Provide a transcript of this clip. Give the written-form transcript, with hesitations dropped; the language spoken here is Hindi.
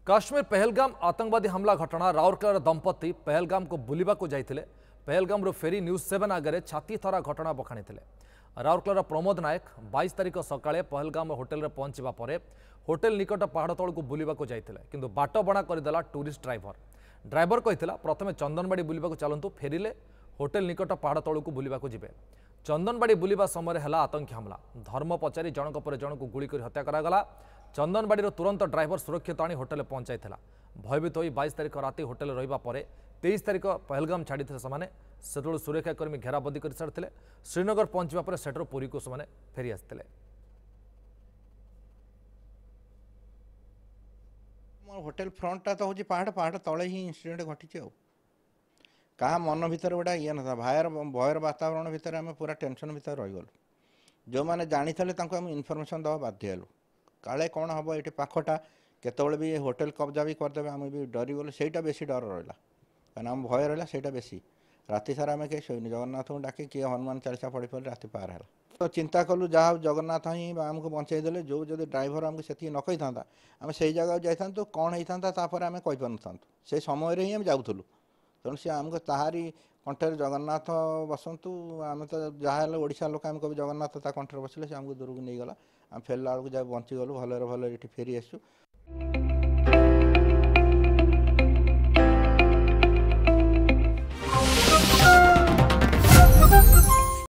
काश्मीर पहलगाम आतंकवादी हमला घटना राउरकेलार दंपति पहलगाम को बुलिबा को जाइथिले। पहलगाम फेरी न्यूज 7 आगे छाती थरा घटना बखाणी राउरकेलार प्रमोद नायक 22 तारिख सकाळे पहलगाम होटेल पहुंचवा पर होटेल निकट पहाड़ तल को बुलिबा को जाइथिले, किंतु बाट बणा करदेला टूरिस्ट ड्राइवर कहिथिला प्रथमे चंदनबाड़ी बुलिबा को चलंतु, फेरिले होटेल निकट पहाड़ तल को बुलिबा को जिबे। चंदनबाड़ी बुलिबा समय हला आतंकी हमला। धर्म पचारि जनक पर जनक गुली कर हत्या करागला। चंदनबाड़ी तुरंत ड्राइवर सुरक्षित आनी होटेल पहुंचाई। भयभीत हो 22 तारिख राति होटेल रहा पर 23 तारिख पहलगाम छाड़ी से सुरक्षाकर्मी घेराबंदी कर सारी श्रीनगर पहुंचा पर सेठर पुरी को से फेरी आसते। होटेल फ्रंटा तो हूँ पहाड़ पहाड़ तले ही इनसीडेंट घटी क्या मन भितर गोटा ये ना भयर वातावरण भितर आम पूरा टेंशन भितर रहीगलु। जो मैंने जानी आम इनफर्मेशन दवा बाध्य काले कौन हम ये पाखटा केतबले भी होटेल कब्जा भी करदे आम भी डरीगलु। से बेसी डर रहा कहीं आम भय रहा से बेसी। राति सारा आम कहीं शोनी जगन्नाथ को डाक किए हनुमान चालीसा पढ़ी पड़े राति पार है तो चिंता कलु जहाँ जगन्नाथ ही आमको बचाईदे। जो जो ड्राइवर आमको से न कही था आम से जगह जाता तो कौन होता आम कहीपर था से समय ही आम जाऊँ तेणु सी आमको ताहारी कंठे जगन्नाथ बसतु आम तो जहाँ ओडिशा लोक आम कभी जगन्नाथ कंठे बसले से आमको दूर को नहीं गला। आम फेरला बेलू जब बंचीगलु भल ये फेरी आसु।